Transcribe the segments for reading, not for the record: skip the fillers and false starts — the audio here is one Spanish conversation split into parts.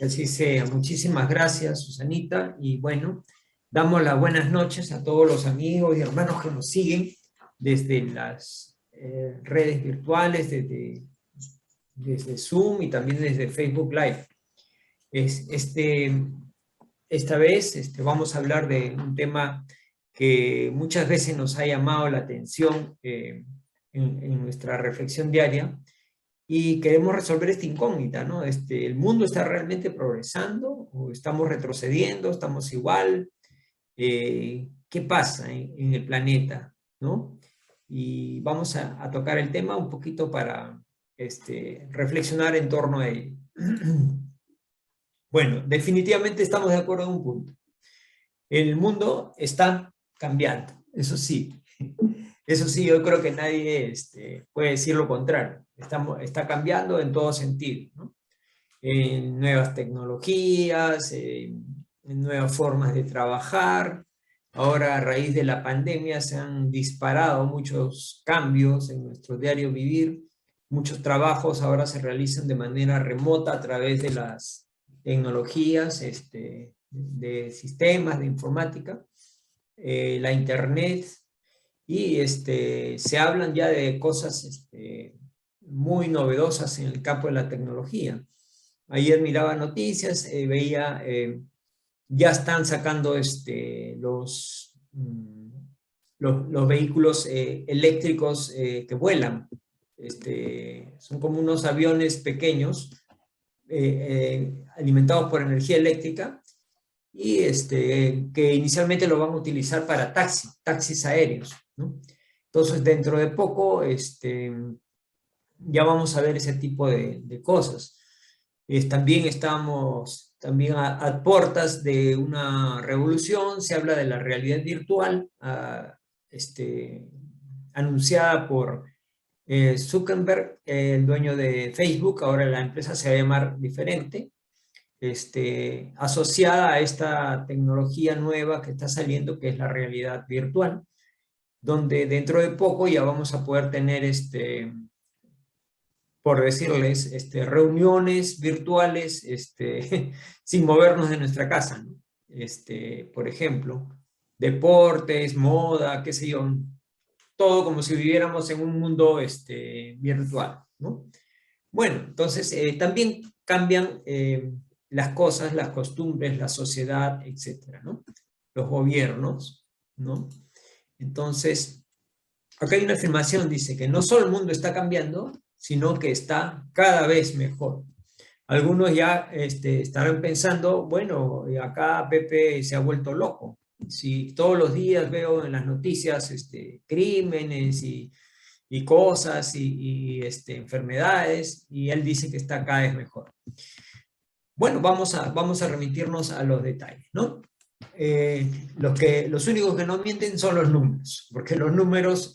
Así sea. Muchísimas gracias, Susanita. Y bueno, damos las buenas noches a todos los amigos y hermanos que nos siguen desde las redes virtuales, desde Zoom y también desde Facebook Live. Es, este, esta vez vamos a hablar de un tema que muchas veces nos ha llamado la atención en nuestra reflexión diaria, y queremos resolver esta incógnita, ¿no? ¿El mundo está realmente progresando o estamos retrocediendo, estamos igual? ¿Qué pasa en el planeta, ¿no? Y vamos a tocar el tema un poquito para reflexionar en torno a ello. Bueno, definitivamente estamos de acuerdo en un punto. El mundo está cambiando, eso sí. Eso sí, yo creo que nadie puede decir lo contrario. Está cambiando en todo sentido, ¿no? En nuevas tecnologías, en nuevas formas de trabajar. Ahora, a raíz de la pandemia, se han disparado muchos cambios en nuestro diario vivir. Muchos trabajos ahora se realizan de manera remota a través de las tecnologías, de sistemas, de informática, la internet, y se hablan ya de cosas muy novedosas en el campo de la tecnología. Ayer miraba noticias, veía, ya están sacando los vehículos eléctricos que vuelan. Son como unos aviones pequeños alimentados por energía eléctrica, y que inicialmente lo van a utilizar para taxis aéreos, ¿no? Entonces, dentro de poco, ya vamos a ver ese tipo de cosas. También estamos a puertas de una revolución. Se habla de la realidad virtual, anunciada por Zuckerberg, el dueño de Facebook. Ahora la empresa se va a llamar diferente, asociada a esta tecnología nueva que está saliendo, que es la realidad virtual, donde dentro de poco ya vamos a poder tener, por decirles, reuniones virtuales, sin movernos de nuestra casa, ¿no? Por ejemplo, deportes, moda, qué sé yo, todo como si viviéramos en un mundo virtual, ¿no? Bueno, entonces también cambian las cosas, las costumbres, la sociedad, etcétera, ¿no? Los gobiernos, ¿no? Entonces, acá hay una afirmación, dice que no solo el mundo está cambiando, sino que está cada vez mejor. Algunos ya estarán pensando, bueno, acá Pepe se ha vuelto loco. Si todos los días veo en las noticias crímenes y cosas enfermedades, y él dice que está cada vez mejor. Bueno, vamos a remitirnos a los detalles, ¿no? Los únicos que no mienten son los números, porque los números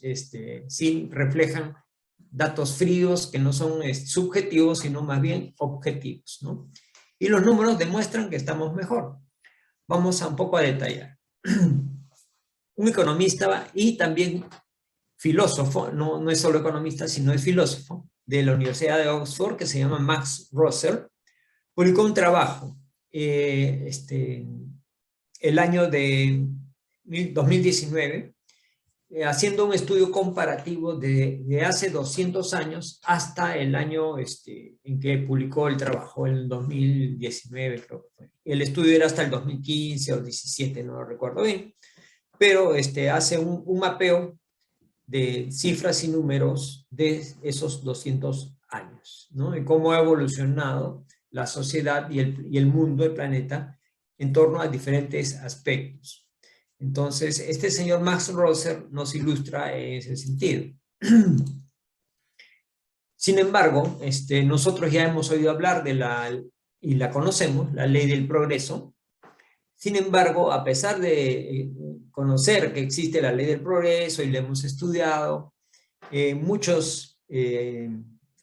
sí reflejan datos fríos que no son subjetivos, sino más bien objetivos, ¿no? Y los números demuestran que estamos mejor. Vamos un poco a detallar. Un economista y también filósofo, no es solo economista, sino es filósofo, de la Universidad de Oxford, que se llama Max Rosser, publicó un trabajo el año de 2019, haciendo un estudio comparativo de hace 200 años hasta el año en que publicó el trabajo, en el 2019 creo que fue. El estudio era hasta el 2015 o 17, no lo recuerdo bien, pero hace un mapeo de cifras y números de esos 200 años, ¿no? Y cómo ha evolucionado la sociedad y el mundo, el planeta, en torno a diferentes aspectos. Entonces, este señor Max Rosser nos ilustra en ese sentido. Sin embargo, nosotros ya hemos oído hablar y la conocemos, la ley del progreso. Sin embargo, a pesar de conocer que existe la ley del progreso y la hemos estudiado, muchos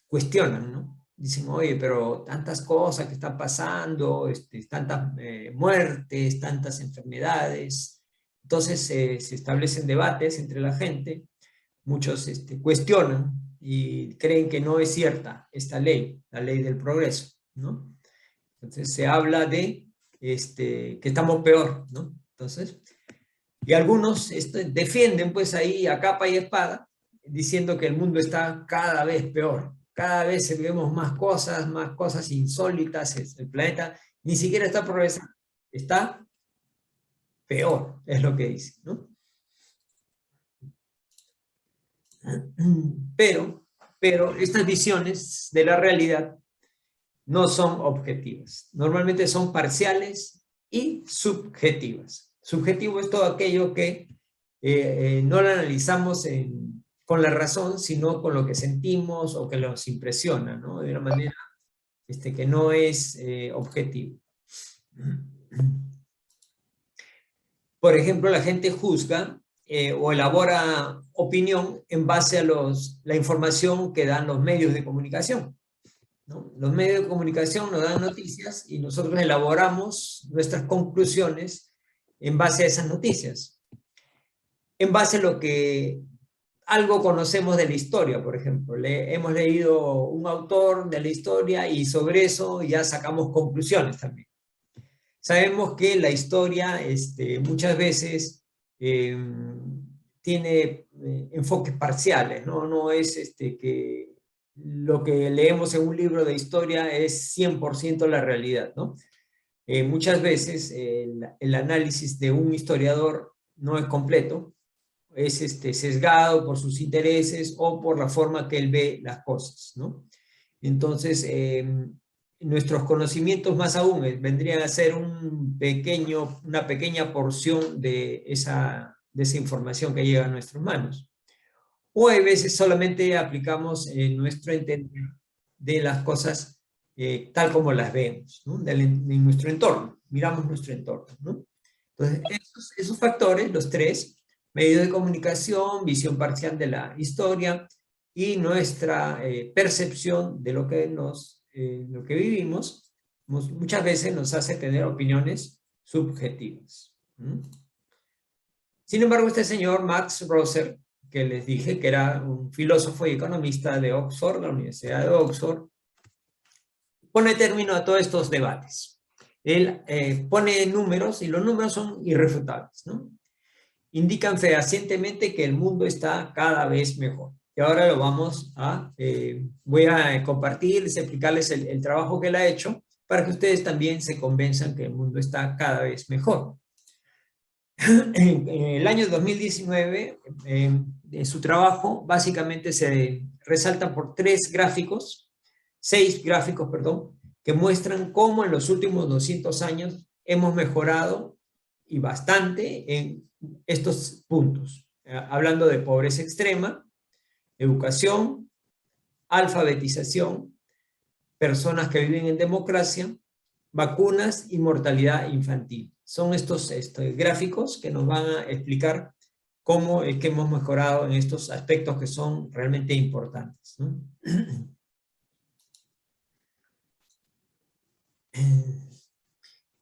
cuestionan, ¿no? Dicen, oye, pero tantas cosas que están pasando, tantas muertes, tantas enfermedades. Entonces se establecen debates entre la gente, muchos cuestionan y creen que no es cierta esta ley, la ley del progreso, ¿no? Entonces se habla de que estamos peor, ¿no? Entonces, y algunos defienden pues ahí a capa y espada, diciendo que el mundo está cada vez peor. Cada vez vemos más cosas insólitas. El planeta ni siquiera está progresando, está peor, es lo que dice, ¿no? Pero estas visiones de la realidad no son objetivas. Normalmente son parciales y subjetivas. Subjetivo es todo aquello que no lo analizamos con la razón, sino con lo que sentimos o que nos impresiona, ¿no? De una manera que no es objetivo. Por ejemplo, la gente juzga o elabora opinión en base a la información que dan los medios de comunicación, ¿no? Los medios de comunicación nos dan noticias y nosotros elaboramos nuestras conclusiones en base a esas noticias, en base a lo que algo conocemos de la historia, por ejemplo. Hemos leído un autor de la historia y sobre eso ya sacamos conclusiones también. Sabemos que la historia muchas veces tiene enfoques parciales, ¿no? No es que lo que leemos en un libro de historia es 100% la realidad, ¿no? Muchas veces el análisis de un historiador no es completo, es sesgado por sus intereses o por la forma que él ve las cosas, ¿no? Entonces, nuestros conocimientos más aún vendrían a ser una pequeña porción de esa información que llega a nuestras manos. O hay veces solamente aplicamos nuestro entender de las cosas tal como las vemos, ¿no? En nuestro entorno, miramos nuestro entorno, ¿no? Entonces, esos factores, los tres, medios de comunicación, visión parcial de la historia y nuestra percepción de lo que vivimos, muchas veces nos hace tener opiniones subjetivas. ¿Mm? Sin embargo, este señor Max Rosser, que les dije que era un filósofo y economista de Oxford, la Universidad de Oxford, pone término a todos estos debates. Él pone números y los números son irrefutables, ¿no? Indican fehacientemente que el mundo está cada vez mejor. Y ahora voy a compartirles, explicarles el trabajo que él ha hecho para que ustedes también se convenzan que el mundo está cada vez mejor. En el año 2019, en su trabajo, básicamente se resalta por seis gráficos, perdón, que muestran cómo en los últimos 200 años hemos mejorado y bastante en estos puntos. Hablando de pobreza extrema, educación, alfabetización, personas que viven en democracia, vacunas y mortalidad infantil. Son estos gráficos que nos van a explicar cómo es que hemos mejorado en estos aspectos que son realmente importantes, ¿no?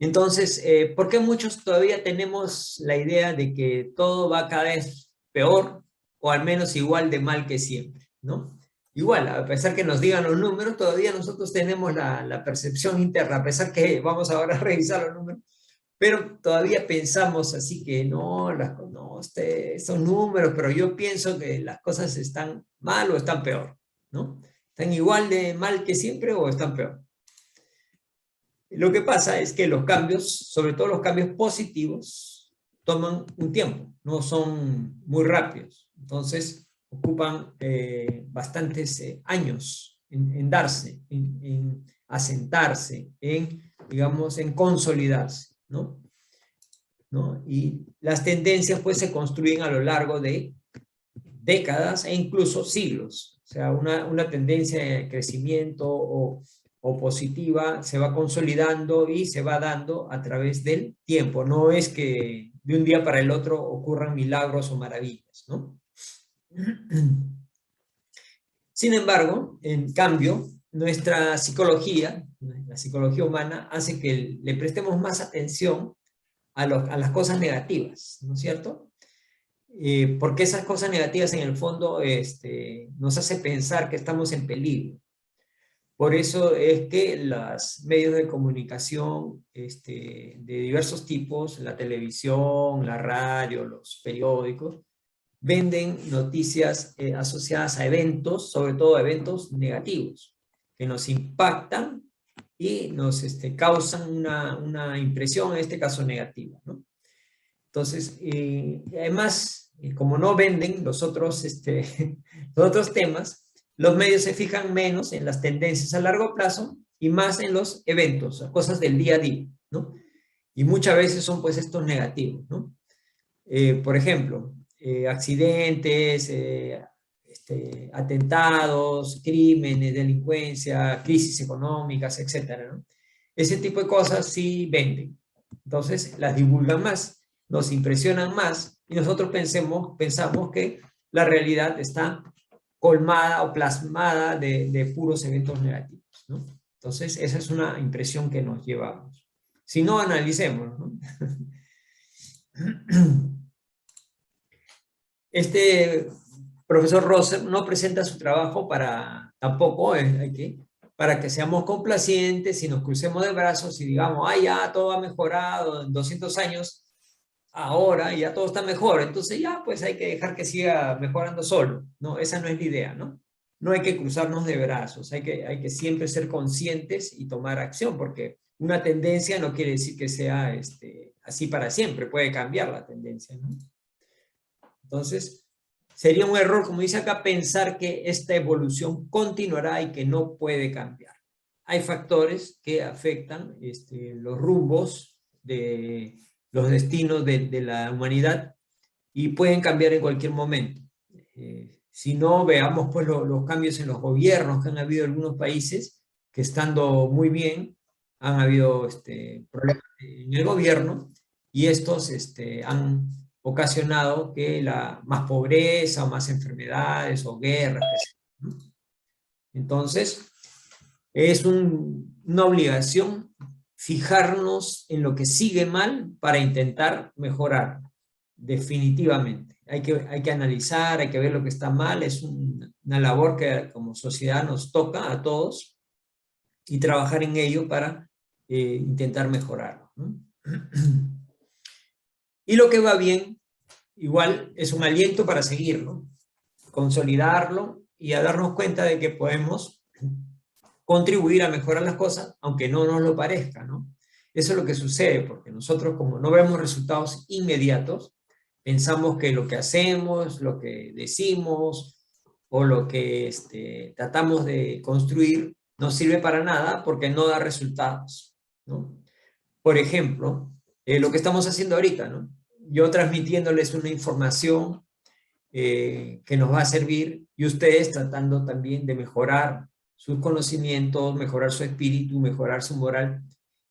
Entonces, ¿por qué muchos todavía tenemos la idea de que todo va cada vez peor o al menos igual de mal que siempre, ¿no? Igual, a pesar que nos digan los números, todavía nosotros tenemos la percepción interna, a pesar que vamos ahora a revisar los números, pero todavía pensamos así que no, son números, pero yo pienso que las cosas están mal o están peor, ¿no? ¿Están igual de mal que siempre o están peor? Lo que pasa es que los cambios, sobre todo los cambios positivos, toman un tiempo, no son muy rápidos. Entonces, ocupan bastantes años en darse, en asentarse, digamos, en consolidarse, ¿no? Y las tendencias, pues, se construyen a lo largo de décadas e incluso siglos. O sea, una tendencia de crecimiento o positiva se va consolidando y se va dando a través del tiempo. No es que de un día para el otro ocurran milagros o maravillas, ¿no? Sin embargo, en cambio, nuestra psicología, la psicología humana, hace que le prestemos más atención a las cosas negativas, ¿no es cierto? Porque esas cosas negativas en el fondo nos hace pensar que estamos en peligro. Por eso es que los medios de comunicación de diversos tipos, la televisión, la radio, los periódicos, venden noticias asociadas a eventos, sobre todo a eventos negativos, que nos impactan y nos causan una impresión, en este caso negativa, ¿no? Entonces, además, como no venden los otros, los otros temas, los medios se fijan menos en las tendencias a largo plazo y más en los eventos, cosas del día a día, ¿no? Y muchas veces son pues estos negativos, ¿no? Por ejemplo, accidentes, atentados, crímenes, delincuencia, crisis económicas, etcétera, ¿no? Ese tipo de cosas sí venden. Entonces las divulgan más, nos impresionan más y nosotros pensamos que la realidad está colmada o plasmada de puros eventos negativos, ¿no? Entonces esa es una impresión que nos llevamos. Si no, analicemos, ¿no? Este profesor Rosser no presenta su trabajo para, tampoco, para que seamos complacientes y nos crucemos de brazos y digamos, ay, ya todo ha mejorado en 200 años, ahora ya todo está mejor, entonces ya pues hay que dejar que siga mejorando solo. No, esa no es la idea, ¿no? No hay que cruzarnos de brazos, hay que siempre ser conscientes y tomar acción, porque una tendencia no quiere decir que sea así para siempre, puede cambiar la tendencia, ¿no? Entonces, sería un error, como dice acá, pensar que esta evolución continuará y que no puede cambiar. Hay factores que afectan los rumbos de los destinos de la humanidad y pueden cambiar en cualquier momento. Si no, veamos pues los cambios en los gobiernos que han habido en algunos países que estando muy bien han habido problemas en el gobierno y estos han ocasionado que más pobreza o más enfermedades o guerras. ¿No? Entonces, es una obligación fijarnos en lo que sigue mal para intentar mejorar, definitivamente. Hay que analizar, hay que ver lo que está mal, es una labor que como sociedad nos toca a todos y trabajar en ello para intentar mejorarlo, ¿no? Y lo que va bien, igual es un aliento para seguirlo, consolidarlo y a darnos cuenta de que podemos contribuir a mejorar las cosas, aunque no nos lo parezca, ¿no? Eso es lo que sucede, porque nosotros como no vemos resultados inmediatos, pensamos que lo que hacemos, lo que decimos o lo que tratamos de construir no sirve para nada porque no da resultados, ¿no? Por ejemplo, lo que estamos haciendo ahorita, ¿no? Yo transmitiéndoles una información que nos va a servir y ustedes tratando también de mejorar sus conocimientos, mejorar su espíritu, mejorar su moral.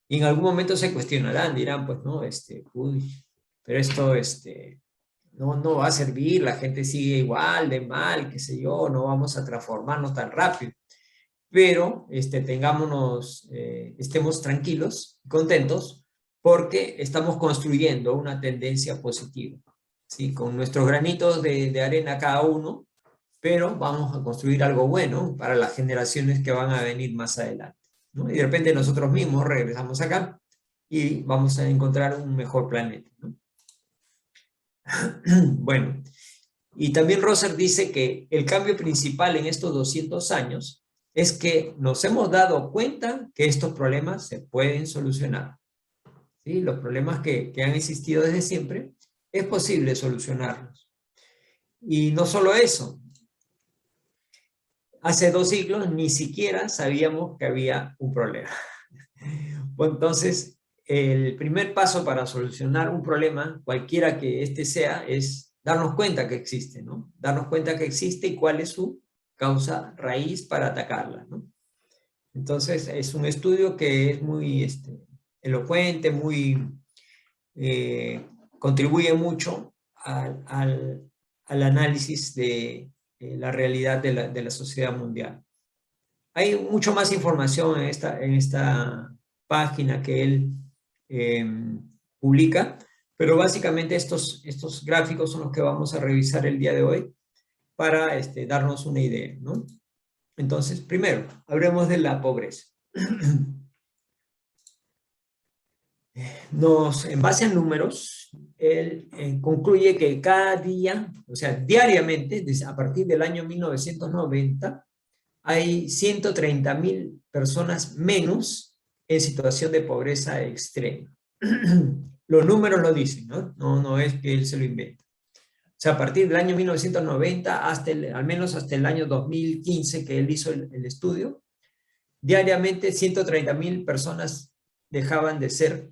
Y en algún momento se cuestionarán, dirán, pues no, uy, pero esto no va a servir, la gente sigue igual de mal, qué sé yo, no vamos a transformarnos tan rápido. Pero estemos tranquilos, contentos, porque estamos construyendo una tendencia positiva, ¿sí? Con nuestros granitos de arena cada uno, pero vamos a construir algo bueno para las generaciones que van a venir más adelante, ¿no? Y de repente nosotros mismos regresamos acá y vamos a encontrar un mejor planeta, ¿no? Bueno, y también Rosser dice que el cambio principal en estos 200 años es que nos hemos dado cuenta que estos problemas se pueden solucionar, ¿sí? Los problemas que han existido desde siempre, es posible solucionarlos. Y no solo eso, hace 2 siglos ni siquiera sabíamos que había un problema. Entonces, el primer paso para solucionar un problema, cualquiera que este sea, es darnos cuenta que existe, ¿no? Darnos cuenta que existe y cuál es su causa raíz para atacarla, ¿no? Entonces, es un estudio que es muy elocuente, contribuye mucho al análisis de la realidad de la sociedad mundial. Hay mucho más información en esta página que él publica, pero básicamente estos gráficos son los que vamos a revisar el día de hoy para darnos una idea, ¿no? Entonces, primero, hablemos de la pobreza. En base a números, él concluye que cada día, o sea, diariamente, a partir del año 1990, hay 130.000 personas menos en situación de pobreza extrema. Los números lo dicen, ¿no? No es que él se lo inventa. O sea, a partir del año 1990 al menos hasta el año 2015 que él hizo el estudio, diariamente 130.000 personas dejaban de ser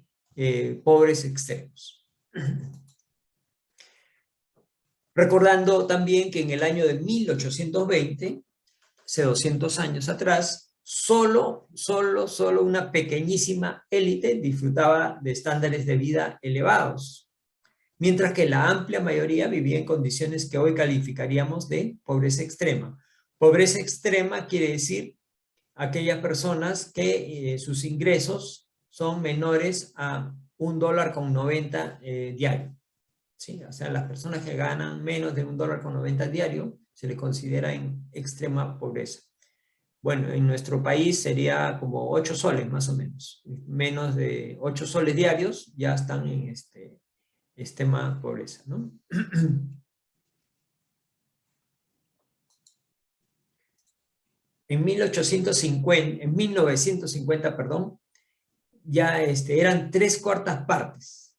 pobres extremos. Recordando también que en el año de 1820, hace 200 años atrás, solo una pequeñísima élite disfrutaba de estándares de vida elevados, mientras que la amplia mayoría vivía en condiciones que hoy calificaríamos de pobreza extrema. Pobreza extrema quiere decir aquellas personas que sus ingresos son menores a $1.90 diario. ¿Sí? O sea, las personas que ganan menos de $1.90 diario se les considera en extrema pobreza. Bueno, en nuestro país sería como 8 soles más o menos. Menos de 8 soles diarios ya están en extrema pobreza, ¿no? En 1950, perdón, ya eran 3/4 partes.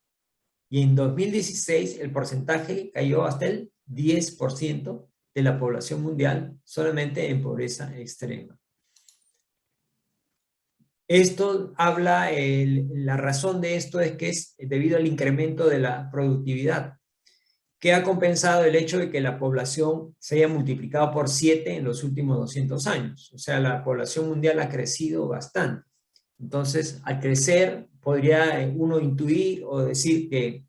Y en 2016 el porcentaje cayó hasta el 10% de la población mundial solamente en pobreza extrema. Esto habla, la razón de esto es que es debido al incremento de la productividad, que ha compensado el hecho de que la población se haya multiplicado por 7 en los últimos 200 años. O sea, la población mundial ha crecido bastante. Entonces, al crecer, podría uno intuir o decir que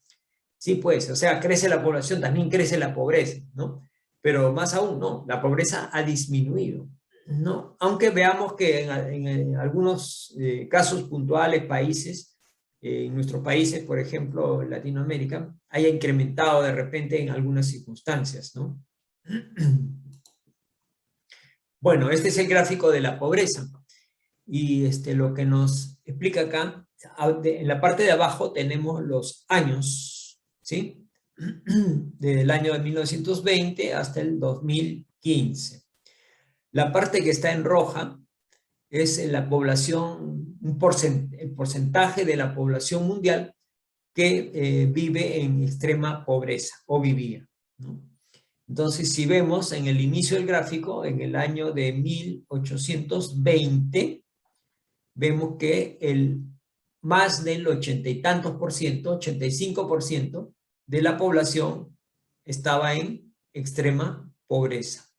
sí, pues, o sea, crece la población, también crece la pobreza, ¿no? Pero más aún, no, la pobreza ha disminuido, ¿no? Aunque veamos que en algunos casos puntuales, países, en nuestros países, por ejemplo, Latinoamérica, haya incrementado de repente en algunas circunstancias, ¿no? Bueno, este es el gráfico de la pobreza. Y lo que nos explica acá, en la parte de abajo tenemos los años, ¿sí? Desde el año de 1920 hasta el 2015. La parte que está en roja es la población, el porcentaje de la población mundial que vive en extrema pobreza o vivía, ¿no? Entonces, si vemos en el inicio del gráfico, en el año de 1820, vemos que más del 80 y tantos por ciento, 85% de la población estaba en extrema pobreza,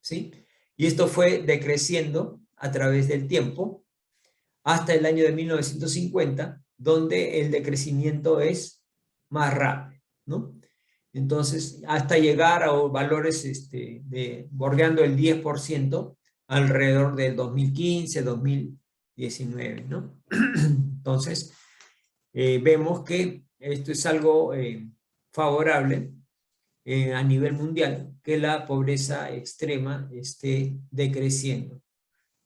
¿sí? Y esto fue decreciendo a través del tiempo hasta el año de 1950, donde el decrecimiento es más rápido, ¿no? Entonces, hasta llegar a valores bordeando el 10% alrededor del 2015, 2019, ¿no? Entonces, vemos que esto es algo favorable a nivel mundial, que la pobreza extrema esté decreciendo.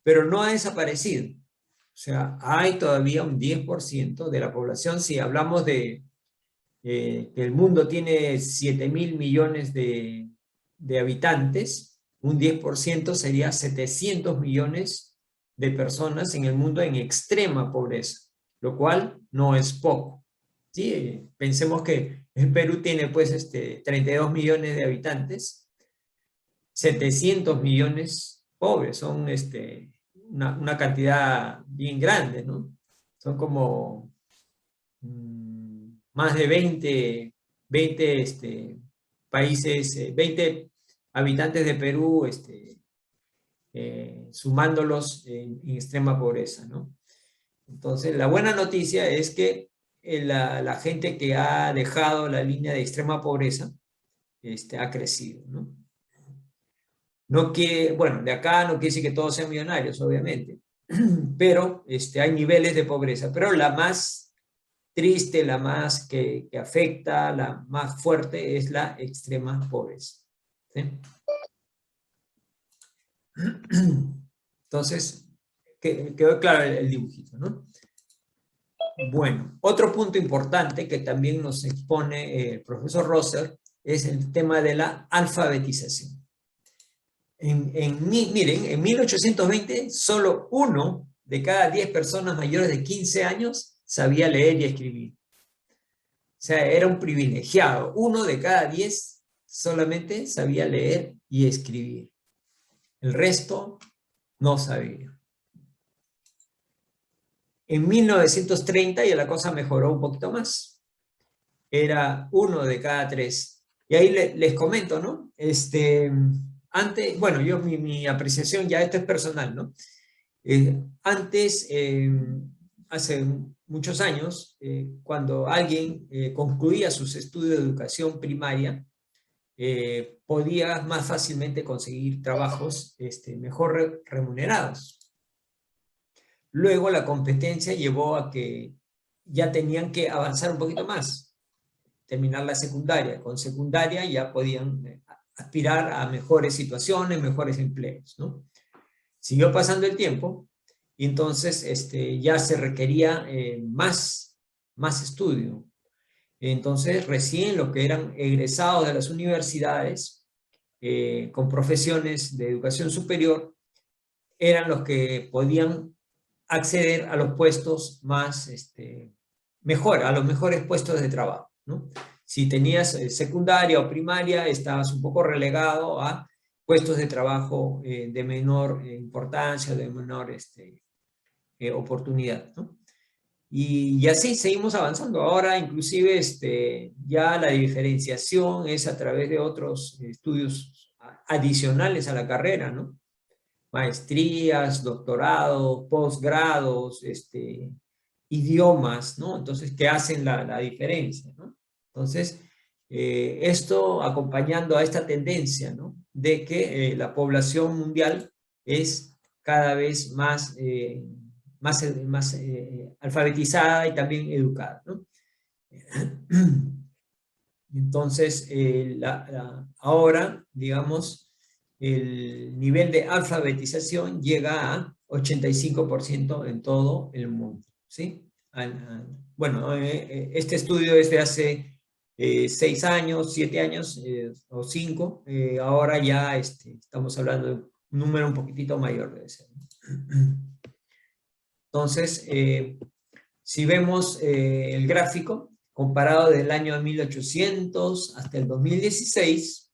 Pero no ha desaparecido. O sea, hay todavía un 10% de la población. Si hablamos de que el mundo tiene 7.000 millones de habitantes, un 10% sería 700 millones de personas en el mundo en extrema pobreza, lo cual no es poco. ¿Sí? Pensemos que el Perú tiene pues 32 millones de habitantes, 700 millones pobres, son una cantidad bien grande, ¿no? Son como más de 20 países, 20 habitantes de Perú, sumándolos en extrema pobreza, ¿no? Entonces, la buena noticia es que la gente que ha dejado la línea de extrema pobreza ha crecido, ¿no? No quiere, bueno, de acá no quiere decir que todos sean millonarios, obviamente, pero hay niveles de pobreza, pero la más triste, la más que afecta, la más fuerte es la extrema pobreza, ¿sí? Entonces, quedó claro el dibujito, ¿no? Bueno, otro punto importante que también nos expone el profesor Rosser es el tema de la alfabetización. Miren, en 1820 solo 1 de cada 10 personas mayores de 15 años sabía leer y escribir. O sea, era un privilegiado. 1 de cada 10 solamente sabía leer y escribir. El resto no sabía. En 1930 ya la cosa mejoró un poquito más. Era 1 de cada 3. Y ahí les comento, ¿no? Antes, bueno, mi apreciación, ya esto es personal, ¿no? Antes, hace muchos años, cuando alguien concluía sus estudios de educación primaria, podía más fácilmente conseguir trabajos mejor remunerados. Luego la competencia llevó a que ya tenían que avanzar un poquito más, terminar la secundaria. Con secundaria ya podían aspirar a mejores situaciones, mejores empleos, ¿no? Siguió pasando el tiempo y entonces ya se requería más estudio. Entonces recién los que eran egresados de las universidades con profesiones de educación superior eran los que podían acceder a los puestos más, a los mejores puestos de trabajo, ¿no? Si tenías secundaria o primaria, estabas un poco relegado a puestos de trabajo de menor importancia, de menor oportunidad, ¿no? Y así seguimos avanzando. Ahora inclusive ya la diferenciación es a través de otros estudios adicionales a la carrera, ¿no? Maestrías, doctorados, posgrados, idiomas, ¿no? Entonces, que hacen la diferencia, ¿no? Entonces, esto acompañando a esta tendencia, ¿no? De que la población mundial es cada vez más alfabetizada y también educada, ¿no? Entonces, ahora, digamos, el nivel de alfabetización llega a 85% en todo el mundo, ¿sí? Bueno, este estudio es de hace 6 años, 7 años o 5, ahora ya estamos hablando de un número un poquitito mayor de ese. Entonces, si vemos el gráfico, comparado del año 1800 hasta el 2016,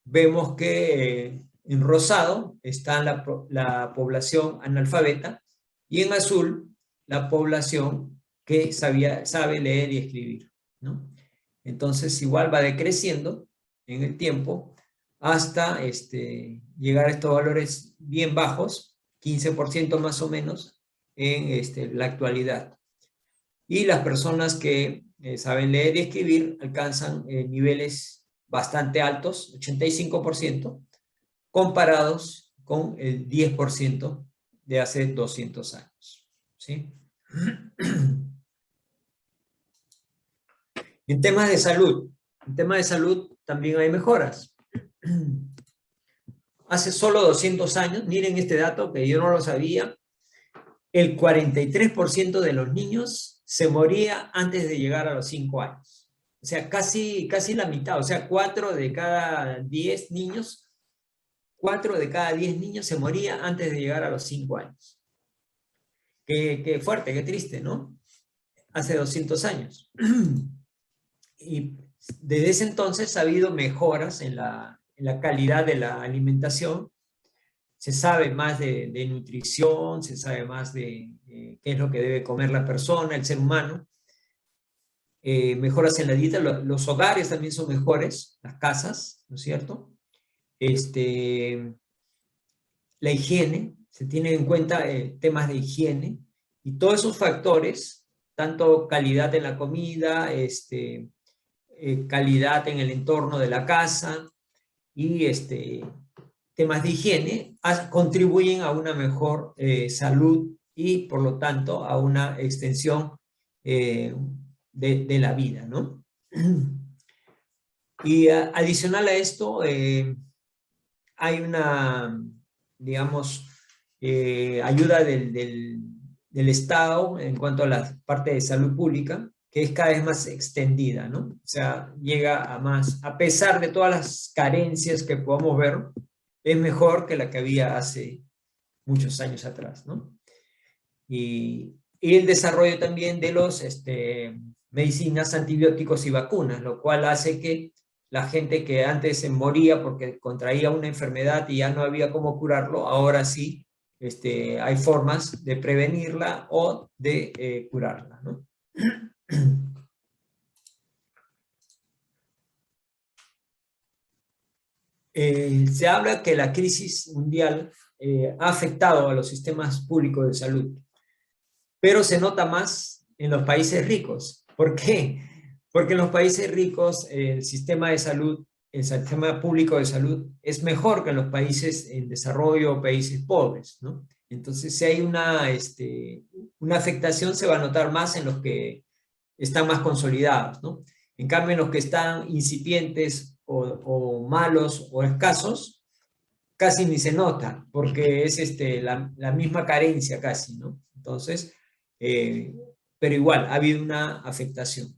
vemos que en rosado está la población analfabeta y en azul la población que sabe leer y escribir, ¿no? Entonces igual va decreciendo en el tiempo hasta llegar a estos valores bien bajos, 15% más o menos en la actualidad. Y las personas que saben leer y escribir alcanzan niveles bastante altos, 85%, comparados con el 10% de hace 200 años. ¿Sí? En temas de salud también hay mejoras. Hace solo 200 años, miren este dato que yo no lo sabía, el 43% de los niños se moría antes de llegar a los 5 años. O sea, casi la mitad, o sea, 4 de cada 10 niños se moría antes de llegar a los 5 años. Qué fuerte, qué triste, ¿no? Hace 200 años. Y desde ese entonces ha habido mejoras en la calidad de la alimentación. Se sabe más de nutrición, se sabe más de qué es lo que debe comer la persona, el ser humano. Mejoras en la dieta, los hogares también son mejores, las casas, ¿no es cierto? La higiene, se tienen en cuenta temas de higiene, y todos esos factores, tanto calidad en la comida, calidad en el entorno de la casa y temas de higiene, contribuyen a una mejor salud y por lo tanto a una extensión de la vida, ¿no? Y adicional a esto, hay una digamos, ayuda del Estado en cuanto a la parte de salud pública, que es cada vez más extendida, ¿no? O sea, llega a más, a pesar de todas las carencias que podamos ver, es mejor que la que había hace muchos años atrás, ¿no? Y el desarrollo también de los medicinas, antibióticos y vacunas, lo cual hace que la gente que antes se moría porque contraía una enfermedad y ya no había cómo curarlo, ahora sí hay formas de prevenirla o de curarla, ¿no? Se habla que la crisis mundial ha afectado a los sistemas públicos de salud, pero se nota más en los países ricos. ¿Por qué? Porque en los países ricos el sistema de salud, el sistema público de salud es mejor que en los países en desarrollo o países pobres, ¿no? Entonces, si hay una afectación, se va a notar más en los que están más consolidados, ¿no? En cambio, en los que están incipientes o malos o escasos, casi ni se nota, porque es la misma carencia casi, ¿no? Entonces, eh, pero igual, ha habido una afectación.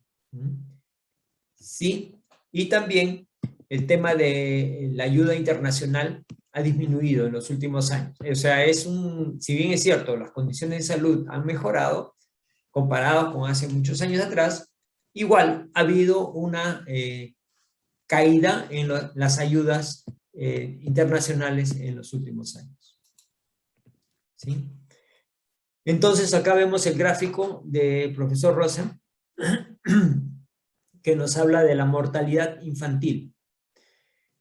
Sí, y también el tema de la ayuda internacional ha disminuido en los últimos años. O sea, si bien es cierto, las condiciones de salud han mejorado comparado con hace muchos años atrás, igual ha habido una caída en las ayudas internacionales en los últimos años. ¿Sí? Entonces, acá vemos el gráfico del profesor Rosa, que nos habla de la mortalidad infantil.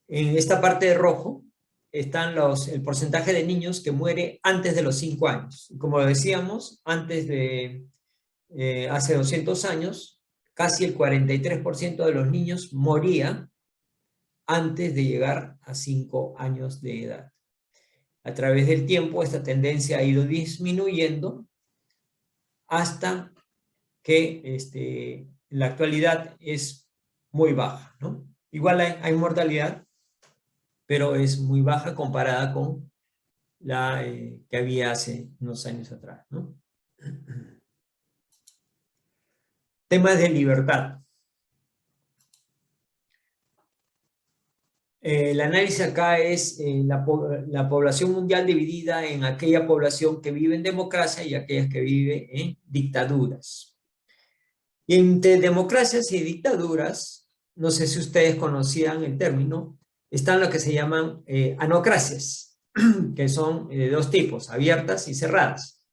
En esta parte de rojo están el porcentaje de niños que muere antes de los 5 años. Como decíamos, antes de hace 200 años, casi el 43% de los niños moría antes de llegar a 5 años de edad. A través del tiempo, esta tendencia ha ido disminuyendo hasta que en la actualidad es muy baja, ¿no? Igual hay mortalidad, pero es muy baja comparada con la que había hace unos años atrás, ¿no? Temas de libertad. El análisis acá es la población mundial dividida en aquella población que vive en democracia y aquellas que vive en dictaduras. Y entre democracias y dictaduras, no sé si ustedes conocían el término, están lo que se llaman anocracias, que son de dos tipos, abiertas y cerradas,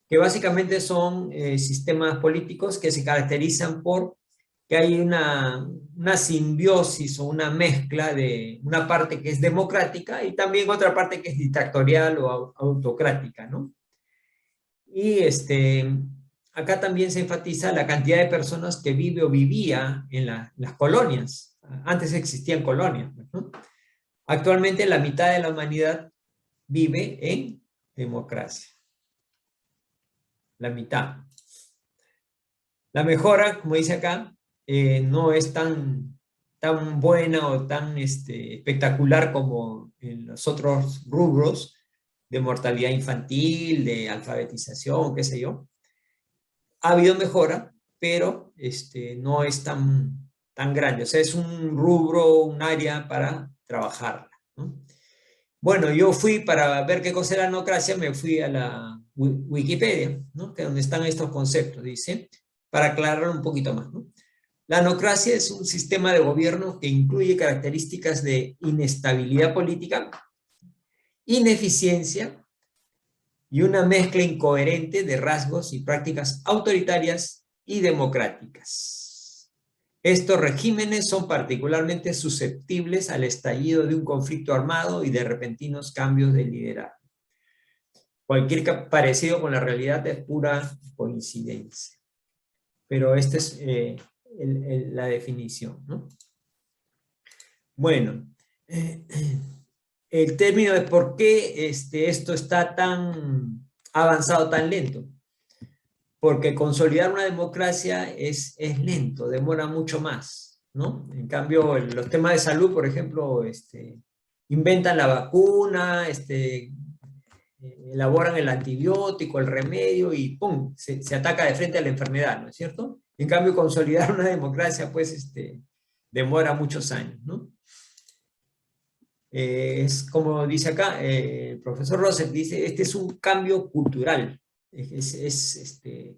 que básicamente son sistemas políticos que se caracterizan por que hay una simbiosis o una mezcla de una parte que es democrática y también otra parte que es dictatorial o autocrática, ¿no? Y acá también se enfatiza la cantidad de personas que vive o vivía en las colonias. Antes existían colonias, ¿no? Actualmente la mitad de la humanidad vive en democracia. La mitad. La mejora, como dice acá, no es tan buena o tan espectacular como en los otros rubros de mortalidad infantil, de alfabetización, qué sé yo. Ha habido mejora, pero no es tan grande. O sea, es un rubro, un área para trabajarla, ¿no? Bueno, yo fui para ver qué cosa era la democracia, me fui a la Wikipedia, ¿no? Que es donde están estos conceptos, dice, para aclarar un poquito más, ¿no? La democracia es un sistema de gobierno que incluye características de inestabilidad política, ineficiencia y una mezcla incoherente de rasgos y prácticas autoritarias y democráticas. Estos regímenes son particularmente susceptibles al estallido de un conflicto armado y de repentinos cambios de liderazgo. Cualquier parecido con la realidad es pura coincidencia. Pero esta es la definición, ¿no? Bueno, el término de por qué esto está tan avanzado, tan lento. Porque consolidar una democracia es lento, demora mucho más, ¿no? En cambio, los temas de salud, por ejemplo, inventan la vacuna, elaboran el antibiótico, el remedio y ¡pum! Se ataca de frente a la enfermedad, ¿no es cierto? En cambio, consolidar una democracia, pues, demora muchos años, ¿no? Es como dice acá, el profesor Rosset dice, este es un cambio cultural,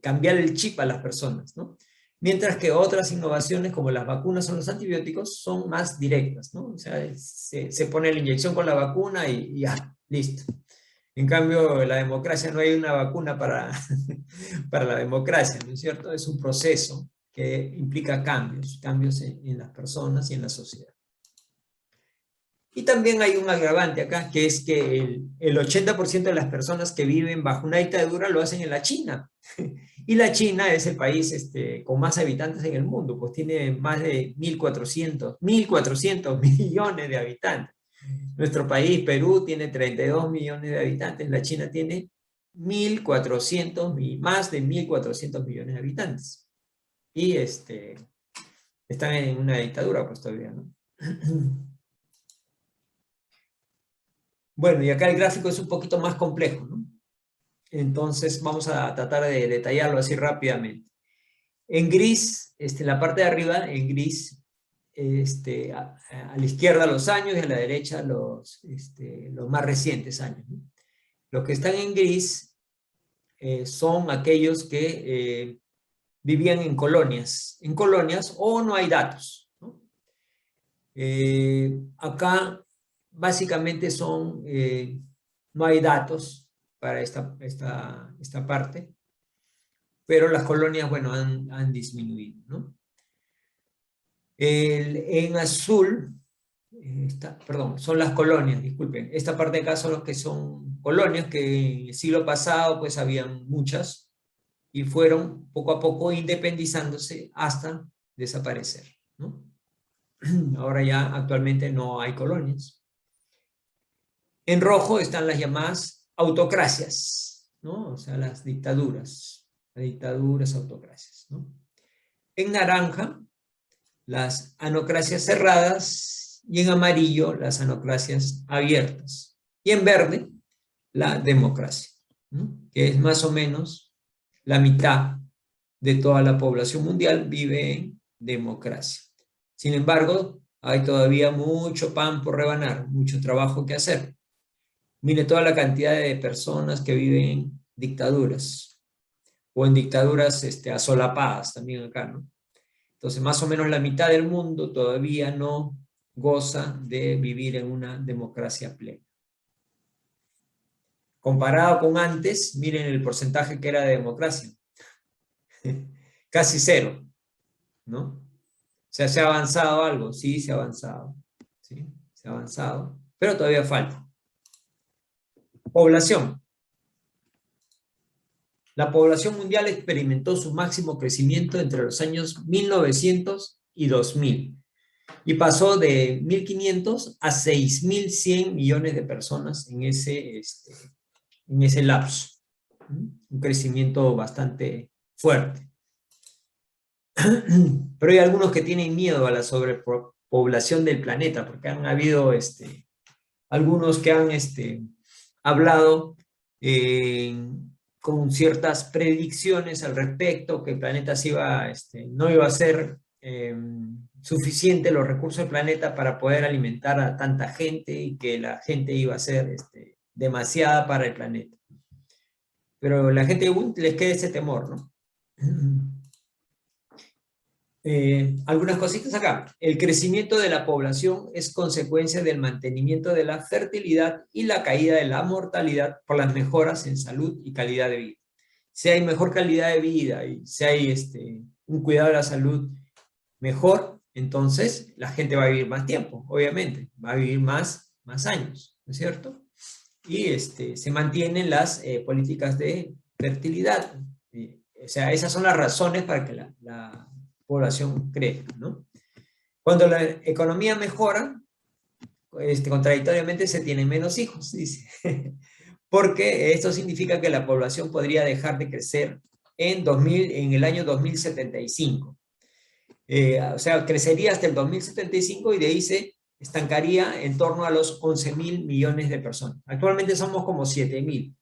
cambiar el chip a las personas, ¿no? Mientras que otras innovaciones como las vacunas o los antibióticos son más directas, ¿no? O sea, se pone la inyección con la vacuna y ya, listo. En cambio, la democracia no hay una vacuna para, para la democracia, ¿no es cierto? Es un proceso que implica cambios en las personas y en la sociedad. Y también hay un agravante acá, que es que el 80% de las personas que viven bajo una dictadura lo hacen en la China. Y la China es el país con más habitantes en el mundo, pues tiene más de 1.400 millones de habitantes. Nuestro país, Perú, tiene 32 millones de habitantes, la China tiene 1.400, más de 1.400 millones de habitantes. Y están en una dictadura, pues todavía, ¿no? Bueno, y acá el gráfico es un poquito más complejo, ¿no? Entonces vamos a tratar de detallarlo así rápidamente. En gris, la parte de arriba, en gris, a la izquierda los años y a la derecha los más recientes años, ¿no? Los que están en gris son aquellos que vivían en colonias o no hay datos, ¿no? Acá básicamente no hay datos para esta parte, pero las colonias, bueno, han disminuido, ¿no? En azul, perdón, son las colonias, disculpen. Esta parte de acá son los que son colonias, que en el siglo pasado pues habían muchas y fueron poco a poco independizándose hasta desaparecer, ¿no? Ahora ya actualmente no hay colonias. En rojo están las llamadas autocracias, ¿no? O sea, las dictaduras, autocracias, ¿no? En naranja, las anocracias cerradas, y en amarillo, las anocracias abiertas. Y en verde, la democracia, ¿no? Que es más o menos la mitad de toda la población mundial vive en democracia. Sin embargo, hay todavía mucho pan por rebanar, mucho trabajo que hacer. Mire toda la cantidad de personas que viven en dictaduras, o en dictaduras asolapadas también acá, ¿no? Entonces, más o menos la mitad del mundo todavía no goza de vivir en una democracia plena. Comparado con antes, miren el porcentaje que era de democracia. Casi cero, ¿no? O sea, ¿se ha avanzado algo? Sí, se ha avanzado. ¿Sí? Se ha avanzado, pero todavía falta. Población. La población mundial experimentó su máximo crecimiento entre los años 1900 y 2000 y pasó de 1.500 a 6.100 millones de personas en ese lapso. Un crecimiento bastante fuerte. Pero hay algunos que tienen miedo a la sobrepoblación del planeta, porque han habido algunos que han hablado con ciertas predicciones al respecto, que el planeta no iba a ser suficiente los recursos del planeta para poder alimentar a tanta gente y que la gente iba a ser demasiada para el planeta. Pero la gente les queda ese temor, ¿no? Algunas cositas acá. El crecimiento de la población es consecuencia del mantenimiento de la fertilidad y la caída de la mortalidad por las mejoras en salud y calidad de vida. Si hay mejor calidad de vida y si hay un cuidado de la salud mejor, entonces la gente va a vivir más tiempo, obviamente, va a vivir más años, ¿no es cierto? Y se mantienen las políticas de fertilidad. O sea, esas son las razones para que la población crezca, ¿no? Cuando la economía mejora, contradictoriamente se tienen menos hijos, dice. Porque esto significa que la población podría dejar de crecer en el año 2075. O sea, crecería hasta el 2075 y de ahí se estancaría en torno a los 11.000 millones de personas. Actualmente somos como 7.000. O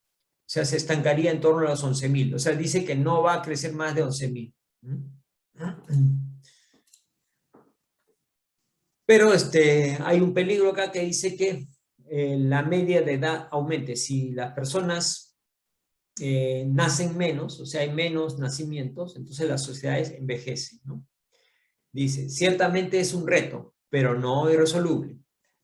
sea, se estancaría en torno a los 11.000. O sea, dice que no va a crecer más de 11.000. Pero hay un peligro acá que dice que la media de edad aumente. Si las personas nacen menos, o sea, hay menos nacimientos, entonces las sociedades envejecen, ¿no? Dice, ciertamente es un reto, pero no irresoluble.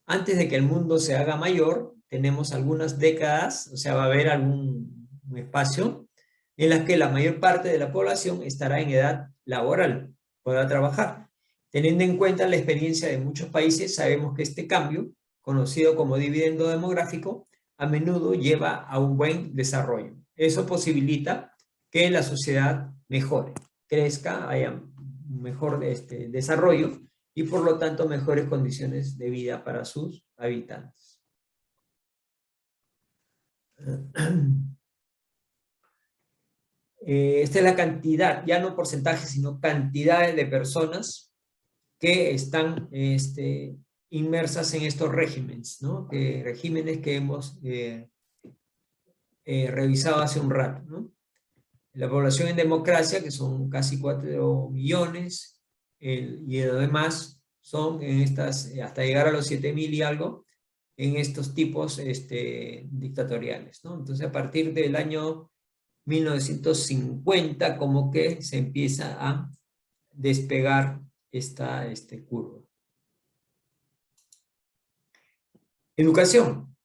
Antes de que el mundo se haga mayor, tenemos algunas décadas, o sea, va a haber un espacio en las que la mayor parte de la población estará en edad laboral, podrá trabajar. Teniendo en cuenta la experiencia de muchos países, sabemos que este cambio, conocido como dividendo demográfico, a menudo lleva a un buen desarrollo. Eso posibilita que la sociedad mejore, crezca, haya un mejor desarrollo y por lo tanto mejores condiciones de vida para sus habitantes. Esta es la cantidad, ya no porcentaje, sino cantidades de personas que están inmersas en estos regímenes, ¿no? Regímenes que hemos revisado hace un rato, ¿no? La población en democracia, que son casi 4 millones, y lo demás son en estas, hasta llegar a los 7.000 y algo, en estos tipos dictatoriales, ¿no? Entonces, a partir del año 1950, como que se empieza a despegar esta curva. Educación.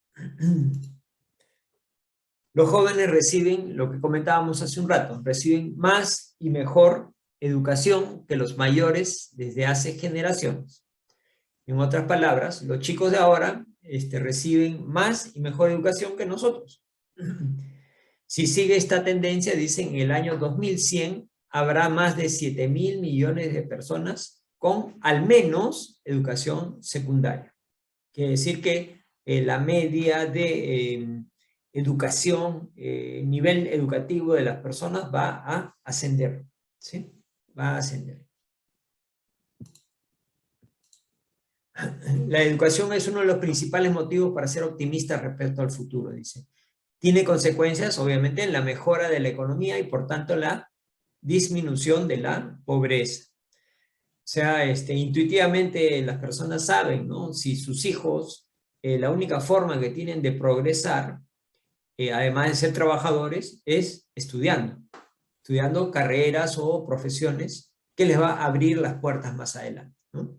Los jóvenes reciben, lo que comentábamos hace un rato, reciben más y mejor educación que los mayores desde hace generaciones. En otras palabras, los chicos de ahora reciben más y mejor educación que nosotros. Si sigue esta tendencia, dicen, en el año 2100 habrá más de 7.000 millones de personas con al menos educación secundaria. Quiere decir que la media de educación, nivel educativo de las personas va a ascender, ¿sí? Va a ascender. La educación es uno de los principales motivos para ser optimista respecto al futuro, dice. Tiene consecuencias, obviamente, en la mejora de la economía y, por tanto, la disminución de la pobreza. O sea, intuitivamente las personas saben, ¿no? Si sus hijos, la única forma que tienen de progresar, además de ser trabajadores, es estudiando carreras o profesiones que les va a abrir las puertas más adelante, ¿no?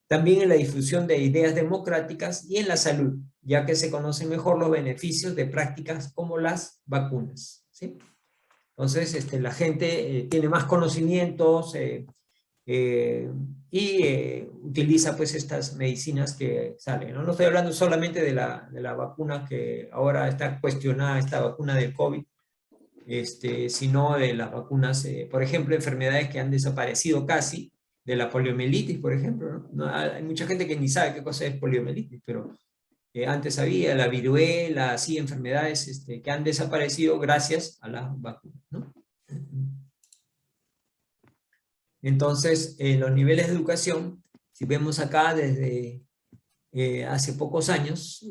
También en la difusión de ideas democráticas y en la salud, ya que se conocen mejor los beneficios de prácticas como las vacunas, ¿sí? Entonces, la gente tiene más conocimientos y utiliza pues estas medicinas que salen, ¿no? No estoy hablando solamente de la vacuna que ahora está cuestionada, esta vacuna del COVID, sino de las vacunas, por ejemplo, enfermedades que han desaparecido casi, de la poliomielitis, por ejemplo, ¿no? Hay mucha gente que ni sabe qué cosa es poliomielitis, pero antes había la viruela, así, enfermedades que han desaparecido gracias a las vacunas, ¿no? Entonces, los niveles de educación, si vemos acá desde hace pocos años,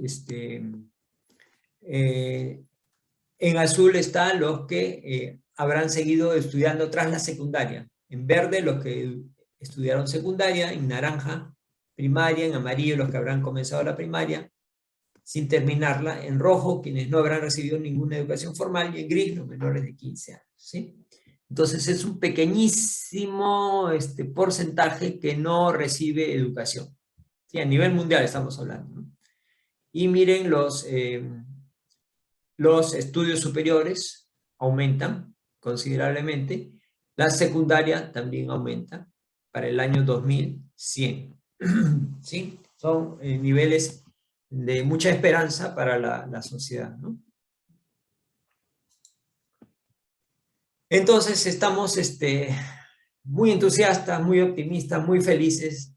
en azul están los que habrán seguido estudiando tras la secundaria. En verde, los que estudiaron secundaria. En naranja, primaria. En amarillo, los que habrán comenzado la primaria sin terminarla. En rojo, quienes no habrán recibido ninguna educación formal. Y en gris, los menores de 15 años. ¿Sí? Entonces, es un pequeñísimo porcentaje que no recibe educación. ¿Sí? A nivel mundial estamos hablando, ¿no? Y miren los estudios superiores aumentan considerablemente, la secundaria también aumenta para el año 2100. ¿Sí? Son niveles de mucha esperanza para la sociedad, ¿no? Entonces estamos muy entusiastas, muy optimistas, muy felices,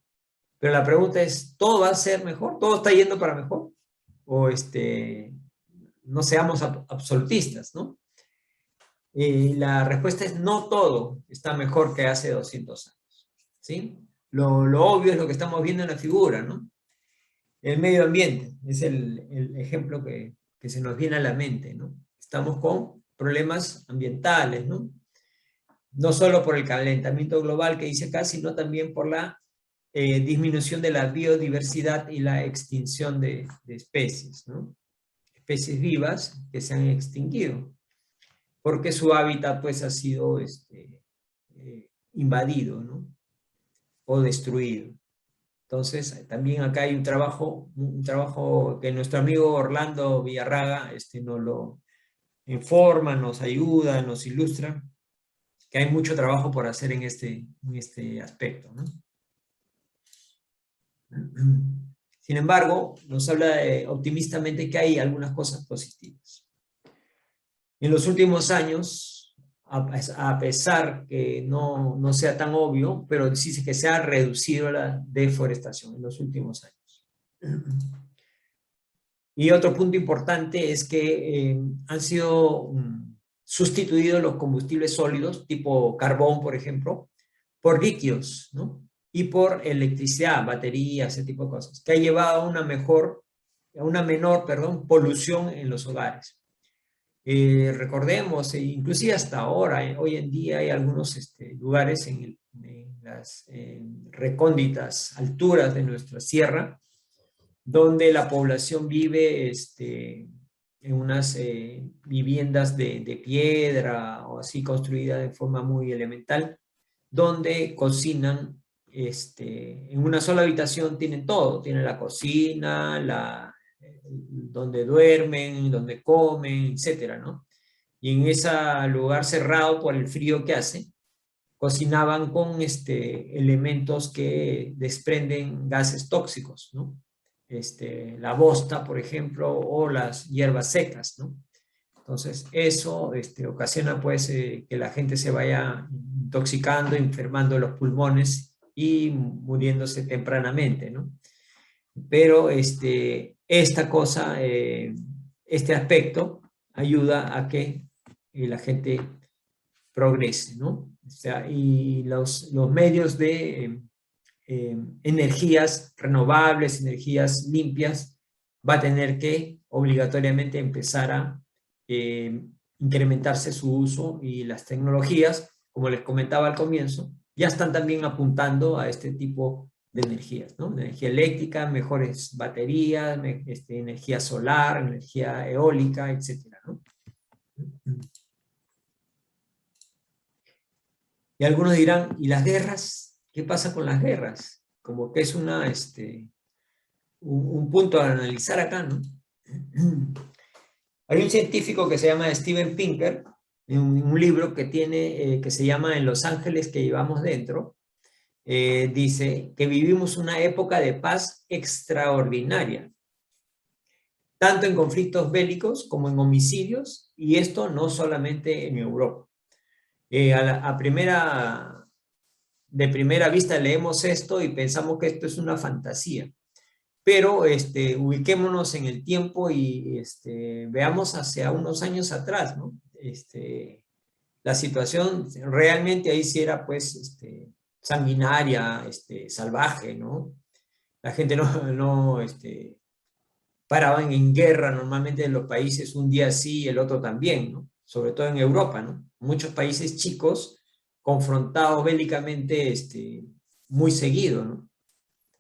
pero la pregunta es, ¿todo va a ser mejor? ¿Todo está yendo para mejor? O no seamos absolutistas, ¿no? Y la respuesta es no todo está mejor que hace 200 años, ¿sí? Lo obvio es lo que estamos viendo en la figura, ¿no? El medio ambiente es el ejemplo que se nos viene a la mente, ¿no? Estamos con problemas ambientales, ¿no? No solo por el calentamiento global que dice acá, sino también por la disminución de la biodiversidad y la extinción de especies, ¿no? Especies vivas que se han extinguido, porque su hábitat pues ha sido invadido, ¿no? O destruido. Entonces, también acá hay un trabajo que nuestro amigo Orlando Villarraga nos lo informa, nos ayuda, nos ilustra, que hay mucho trabajo por hacer en este aspecto, ¿no? Sin embargo, nos habla optimistamente que hay algunas cosas positivas. En los últimos años, a pesar que no sea tan obvio, pero dice que se ha reducido la deforestación en los últimos años. Y otro punto importante es que han sido sustituidos los combustibles sólidos, tipo carbón, por ejemplo, por líquidos, ¿no? Y por electricidad, baterías, ese tipo de cosas, que ha llevado a una menor, perdón, polución en los hogares. Recordemos, inclusive hasta ahora, hoy en día hay algunos lugares en las recónditas alturas de nuestra sierra, donde la población vive en unas viviendas de piedra o así construidas de forma muy elemental, donde cocinan en una sola habitación, tienen todo, tienen la cocina, donde duermen, donde comen, etcétera, ¿no? Y en ese lugar cerrado por el frío que hace, cocinaban con elementos que desprenden gases tóxicos, ¿no? La bosta, por ejemplo, o las hierbas secas, ¿no? Entonces, eso ocasiona pues que la gente se vaya intoxicando, enfermando los pulmones y muriéndose tempranamente, ¿no? Pero esta cosa, este aspecto, ayuda a que la gente progrese, ¿no? O sea, y los medios de energías renovables, energías limpias, va a tener que obligatoriamente empezar a eh, incrementarse su uso y las tecnologías, como les comentaba al comienzo, ya están también apuntando a este tipo de energías, ¿no? Energía eléctrica, mejores baterías, energía solar, energía eólica, etcétera, ¿no? Y algunos dirán, ¿y las guerras? ¿Qué pasa con las guerras? Como que es un punto a analizar acá, ¿no? Hay un científico que se llama Steven Pinker, en un libro que tiene, que se llama En los ángeles que llevamos dentro, dice que vivimos una época de paz extraordinaria, tanto en conflictos bélicos como en homicidios, y esto no solamente en Europa. De primera vista leemos esto y pensamos que esto es una fantasía, pero ubiquémonos en el tiempo y veamos hacia unos años atrás, ¿no? La situación realmente ahí sí era pues sanguinaria, salvaje, ¿no? La gente no paraban en guerra normalmente en los países un día sí y el otro también, ¿no? Sobre todo en Europa, ¿no? Muchos países chicos confrontados bélicamente muy seguido, ¿no?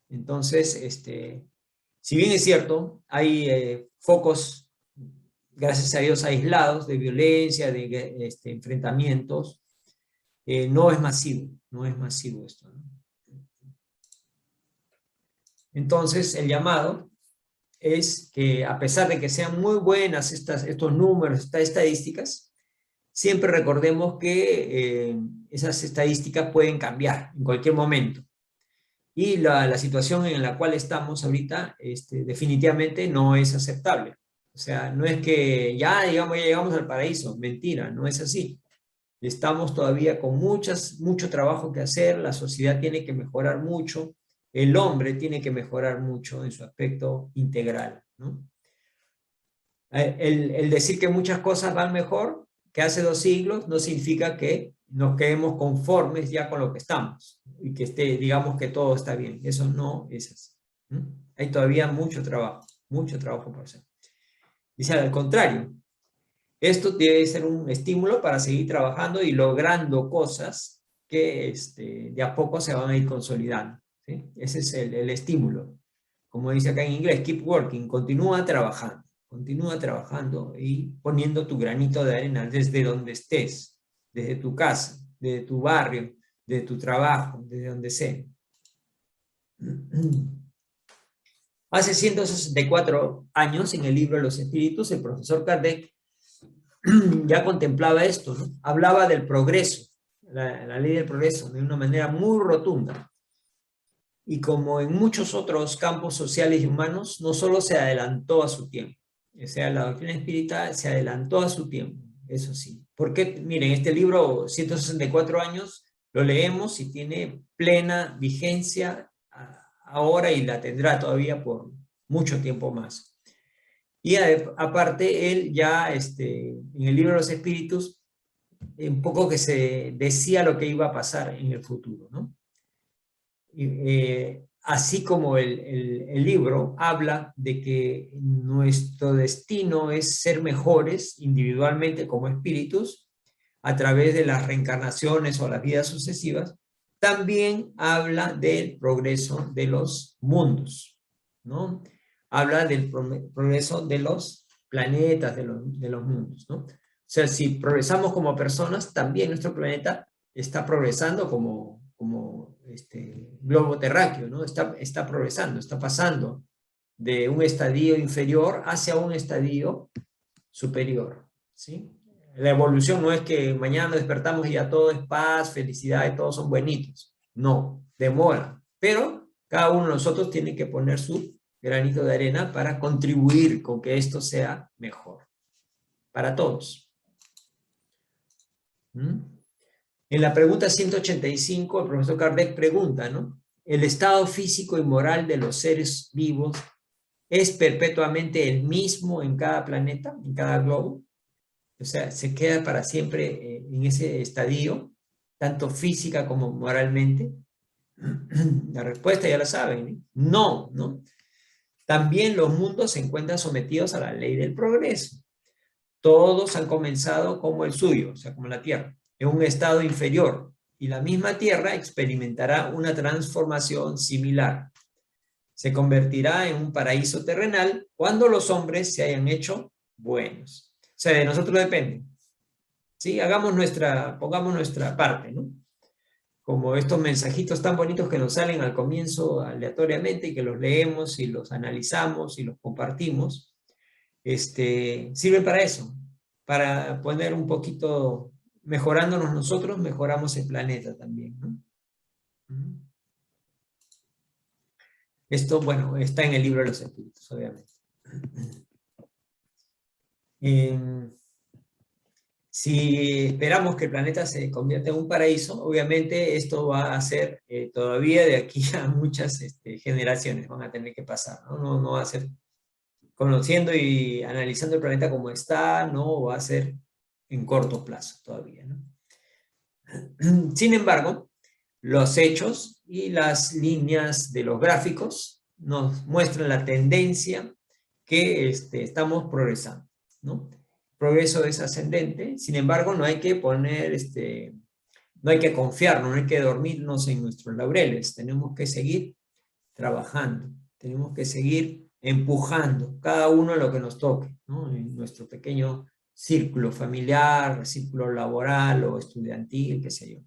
Entonces, si bien es cierto, hay focos, gracias a Dios, aislados de violencia, de enfrentamientos, no es masivo, no es masivo esto, ¿no? Entonces, el llamado es que a pesar de que sean muy buenas estos números, estas estadísticas, siempre recordemos que esas estadísticas pueden cambiar en cualquier momento. Y la situación en la cual estamos ahorita definitivamente no es aceptable. O sea, no es que ya, digamos, ya llegamos al paraíso, mentira, no es así. Estamos todavía con mucho trabajo que hacer, la sociedad tiene que mejorar mucho, el hombre tiene que mejorar mucho en su aspecto integral, ¿no? El decir que muchas cosas van mejor que hace 2 siglos no significa que nos quedemos conformes ya con lo que estamos y que digamos que todo está bien. Eso no es así. Hay todavía mucho trabajo por hacer. Dice, al contrario, esto debe ser un estímulo para seguir trabajando y logrando cosas que de a poco se van a ir consolidando, ¿sí? Ese es el estímulo. Como dice acá en inglés, keep working, continúa trabajando y poniendo tu granito de arena desde donde estés, desde tu casa, desde tu barrio, desde tu trabajo, desde donde sea. Hace 164 años, en el libro de los Espíritus, el profesor Kardec ya contemplaba esto, ¿no? Hablaba del progreso, la ley del progreso, de una manera muy rotunda. Y como en muchos otros campos sociales y humanos, no solo se adelantó a su tiempo, o sea, la doctrina espírita se adelantó a su tiempo, eso sí. Porque, miren, este libro, 164 años, lo leemos y tiene plena vigencia ahora y la tendrá todavía por mucho tiempo más. Y aparte, él ya, en el libro de los Espíritus, un poco que se decía lo que iba a pasar en el futuro, ¿no? Así como el libro habla de que nuestro destino es ser mejores individualmente como espíritus a través de las reencarnaciones o las vidas sucesivas, también habla del progreso de los mundos, ¿no? Habla del progreso de los planetas, de los mundos, ¿no? O sea, si progresamos como personas, también nuestro planeta está progresando como globo terráqueo, ¿no? Está progresando, está pasando de un estadio inferior hacia un estadio superior, ¿sí? La evolución no es que mañana despertamos y ya todo es paz, felicidad y todos son buenitos. No, demora. Pero cada uno de nosotros tiene que poner su granito de arena para contribuir con que esto sea mejor. Para todos. ¿Mm? En la pregunta 185, el profesor Kardec pregunta, ¿no? ¿El estado físico y moral de los seres vivos es perpetuamente el mismo en cada planeta, en cada globo? O sea, ¿se queda para siempre en ese estadio, tanto física como moralmente? La respuesta ya la saben, ¿eh? No, ¿no? También los mundos se encuentran sometidos a la ley del progreso. Todos han comenzado como el suyo, o sea, como la Tierra, en un estado inferior, y la misma Tierra experimentará una transformación similar. Se convertirá en un paraíso terrenal cuando los hombres se hayan hecho buenos. O sea, de nosotros depende. ¿Sí? Pongamos nuestra parte, ¿no? Como estos mensajitos tan bonitos que nos salen al comienzo aleatoriamente y que los leemos y los analizamos y los compartimos, sirven para eso, para poner un poquito, mejorándonos nosotros, mejoramos el planeta también, ¿no? Esto, bueno, está en el libro de los Espíritus, obviamente. Si esperamos que el planeta se convierta en un paraíso, obviamente esto va a ser todavía de aquí a muchas generaciones, van a tener que pasar, ¿no? No va a ser conociendo y analizando el planeta como está, no va a ser en corto plazo todavía, ¿no? Sin embargo, los hechos y las líneas de los gráficos nos muestran la tendencia que estamos progresando, ¿no? Progreso es ascendente, sin embargo, no hay que poner, no hay que confiarnos, no hay que dormirnos en nuestros laureles, tenemos que seguir trabajando, tenemos que seguir empujando cada uno lo que nos toque, ¿no? En nuestro pequeño círculo familiar, círculo laboral o estudiantil, qué sé yo.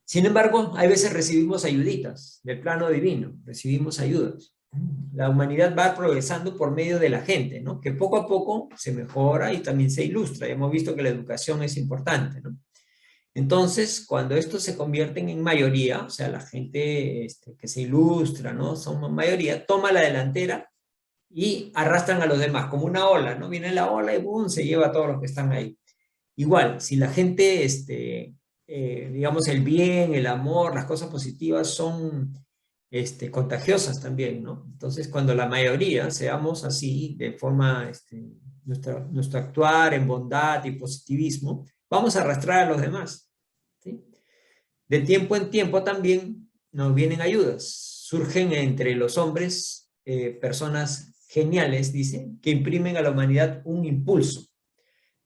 Sin embargo, hay veces recibimos ayuditas del plano divino, recibimos ayudas. La humanidad va progresando por medio de la gente, ¿no? Que poco a poco se mejora y también se ilustra. Ya hemos visto que la educación es importante, ¿no? Entonces, cuando estos se convierten en mayoría, o sea, la gente que se ilustra, ¿no? Somos mayoría, toma la delantera y arrastran a los demás, como una ola, ¿no? Viene la ola y ¡boom! Se lleva a todos los que están ahí. Igual, si la gente, digamos, el bien, el amor, las cosas positivas son contagiosas también, ¿no? Entonces, cuando la mayoría seamos así, de forma, nuestro actuar en bondad y positivismo, vamos a arrastrar a los demás, ¿sí? De tiempo en tiempo también nos vienen ayudas. Surgen entre los hombres personas geniales, dice, que imprimen a la humanidad un impulso.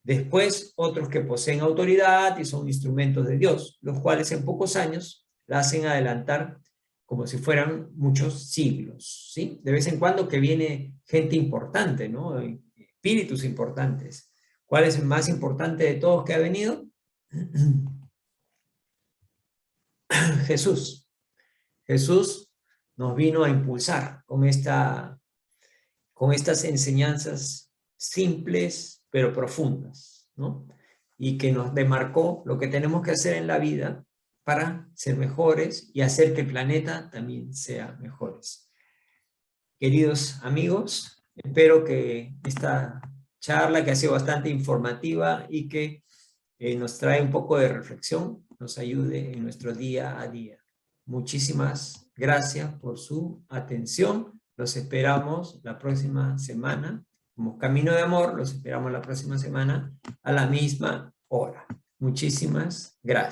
Después, otros que poseen autoridad y son instrumentos de Dios, los cuales en pocos años la hacen adelantar como si fueran muchos siglos, ¿sí? De vez en cuando que viene gente importante, ¿no? Espíritus importantes. ¿Cuál es el más importante de todos que ha venido? Jesús. Jesús nos vino a impulsar con estas enseñanzas simples pero profundas, ¿no? Y que nos demarcó lo que tenemos que hacer en la vida para ser mejores y hacer que el planeta también sea mejores. Queridos amigos, espero que esta charla, que ha sido bastante informativa y que nos trae un poco de reflexión, nos ayude en nuestro día a día. Muchísimas gracias por su atención. Los esperamos la próxima semana. Como Camino de Amor, los esperamos la próxima semana a la misma hora. Muchísimas gracias.